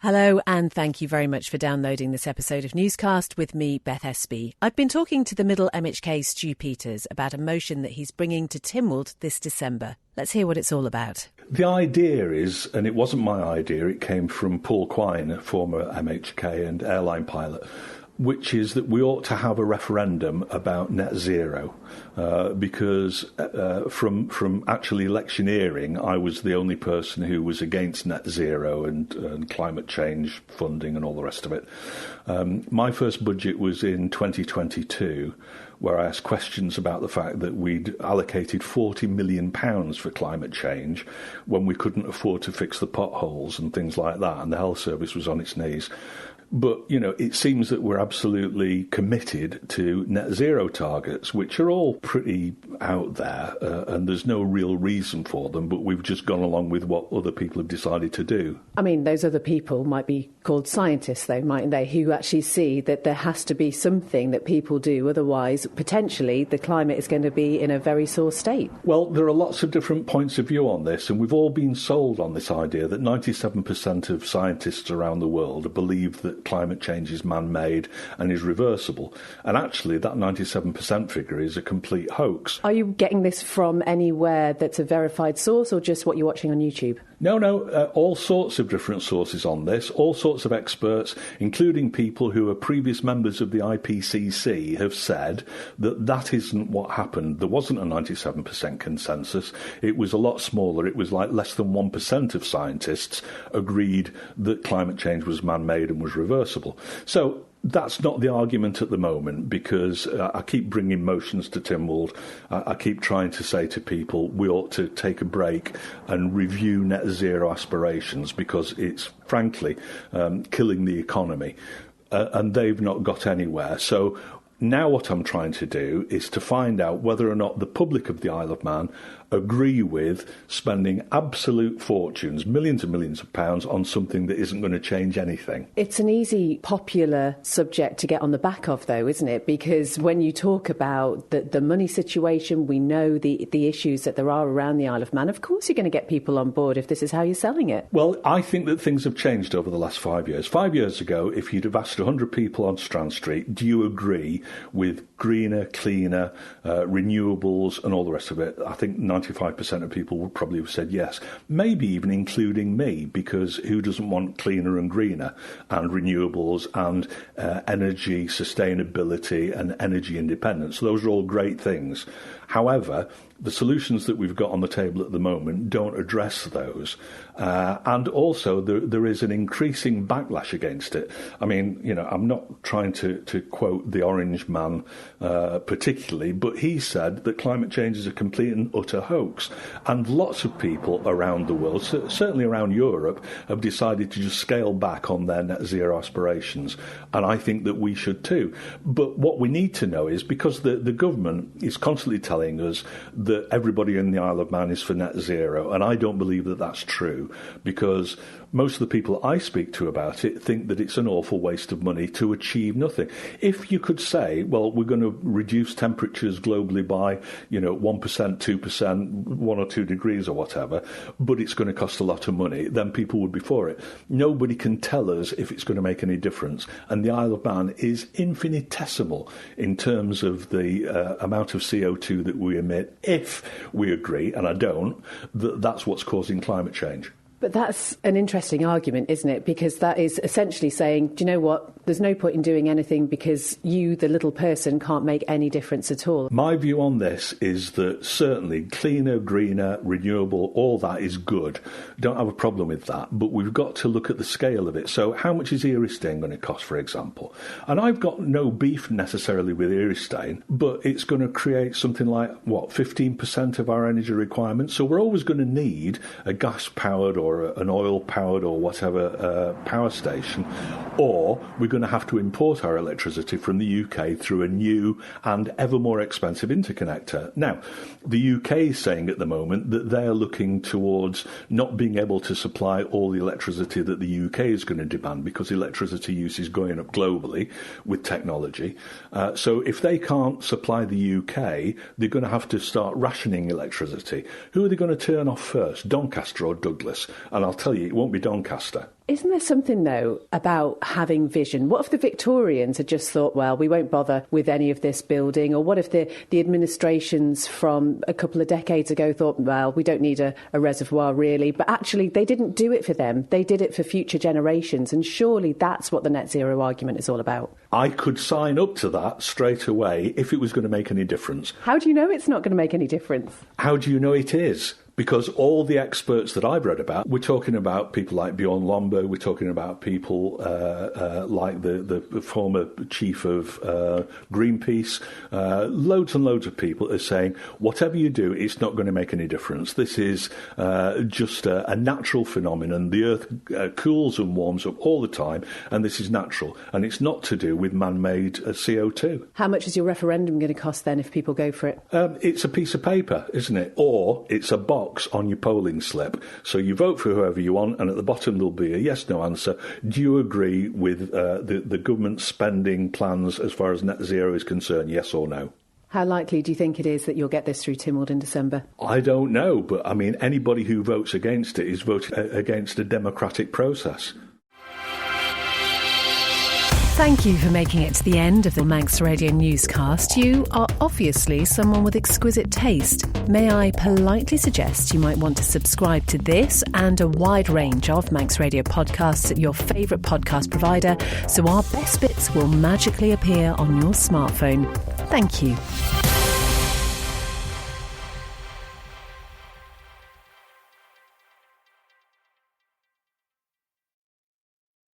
Hello, and thank you very much for downloading this episode of Newscast with me, Beth Espey. I've been talking to the Middle MHK Stu Peters about a motion that he's bringing to Tynwald this December. Let's hear what it's all about. The idea is, and it wasn't my idea, it came from Paul Quine, a former MHK and airline pilot, which is that we ought to have a referendum about net zero, because from actually electioneering, I was the only person who was against net zero and climate change funding and all the rest of it. My first budget was in 2022, where I asked questions about the fact that we'd allocated £40 million for climate change when we couldn't afford to fix the potholes and things like that, and the health service was on its knees. But, you know, it seems that we're absolutely committed to net zero targets, which are all pretty out there, and there's no real reason for them, but we've just gone along with what other people have decided to do. I mean, those other people might be called scientists, though, mightn't they, who actually see that there has to be something that people do, otherwise, potentially, the climate is going to be in a very sore state. Well, there are lots of different points of view on this, and we've all been sold on this idea that 97% of scientists around the world believe that climate change is man-made and is reversible. And actually, that 97% figure is a complete hoax. Are you getting this from anywhere that's a verified source, or just what you're watching on YouTube? No, all sorts of different sources on this, all sorts of experts, including people who are previous members of the IPCC, have said that that isn't what happened. There wasn't a 97% consensus. It was a lot smaller. It was like less than 1% of scientists agreed that climate change was man-made and was reversible. So that's not the argument at the moment, because I keep bringing motions to Tynwald. I keep trying to say to people we ought to take a break and review net zero aspirations, because it's frankly killing the economy, and they've not got anywhere. So now what I'm trying to do is to find out whether or not the public of the Isle of Man agree with spending absolute fortunes, millions and millions of pounds, on something that isn't going to change anything. It's an easy, popular subject to get on the back of, though, isn't it? Because when you talk about the money situation, we know the issues that there are around the Isle of Man. Of course you're going to get people on board if this is how you're selling it. Well, I think that things have changed over the last 5 years. 5 years ago, if you'd have asked 100 people on Strand Street, do you agree with greener, cleaner, renewables and all the rest of it, I think 95% of people would probably have said yes, maybe even including me, because who doesn't want cleaner and greener and renewables and energy sustainability and energy independence? Those are all great things. However, the solutions that we've got on the table at the moment don't address those. And also, there is an increasing backlash against it. I mean, you know, I'm not trying to quote the Orange Man particularly, but he said that climate change is a complete and utter hoax. And lots of people around the world, certainly around Europe, have decided to just scale back on their net zero aspirations. And I think that we should too. But what we need to know is, because the government is constantly telling us that everybody in the Isle of Man is for net zero, and I don't believe that that's true, because most of the people I speak to about it think that it's an awful waste of money to achieve nothing. If you could say, well, we're going to reduce temperatures globally by, 1%, 2%, 1 or 2 degrees or whatever, but it's going to cost a lot of money, then people would be for it. Nobody can tell us if it's going to make any difference. And the Isle of Man is infinitesimal in terms of the amount of CO2 that we emit, if we agree, and I don't, that that's what's causing climate change. But that's an interesting argument, isn't it? Because that is essentially saying, do you know what? There's no point in doing anything because you, the little person, can't make any difference at all. My view on this is that certainly cleaner, greener, renewable, all that is good. Don't have a problem with that. But we've got to look at the scale of it. So how much is Eristane going to cost, for example? And I've got no beef necessarily with Eristane, but it's going to create something like, 15% of our energy requirements. So we're always going to need a gas-powered or an oil-powered or whatever power station, or we're going to have to import our electricity from the UK through a new and ever more expensive interconnector. Now, the UK is saying at the moment that they're looking towards not being able to supply all the electricity that the UK is going to demand, because electricity use is going up globally with technology. So if they can't supply the UK, they're going to have to start rationing electricity. Who are they going to turn off first, Doncaster or Douglas? And I'll tell you, it won't be Doncaster. Isn't there something, though, about having vision? What if the Victorians had just thought, well, we won't bother with any of this building? Or what if the administrations from a couple of decades ago thought, well, we don't need a reservoir, really? But actually, they didn't do it for them. They did it for future generations. And surely that's what the net zero argument is all about. I could sign up to that straight away if it was going to make any difference. How do you know it's not going to make any difference? How do you know it is? Because all the experts that I've read about, we're talking about people like Bjorn Lomborg, we're talking about people like the former chief of Greenpeace. Loads and loads of people are saying, whatever you do, it's not going to make any difference. This is just a natural phenomenon. The Earth cools and warms up all the time, and this is natural. And it's not to do with man-made CO2. How much is your referendum going to cost then if people go for it? It's a piece of paper, isn't it? Or it's a box on your polling slip. So you vote for whoever you want, and at the bottom there'll be a yes/no answer. Do you agree with the government spending plans as far as net zero is concerned, yes or no? How likely do you think it is that you'll get this through Tynwald in December? I don't know, but I mean, anybody who votes against it is voting against a democratic process. Thank you for making it to the end of the Manx Radio newscast. You are obviously someone with exquisite taste. May I politely suggest you might want to subscribe to this and a wide range of Manx Radio podcasts at your favourite podcast provider so our best bits will magically appear on your smartphone. Thank you.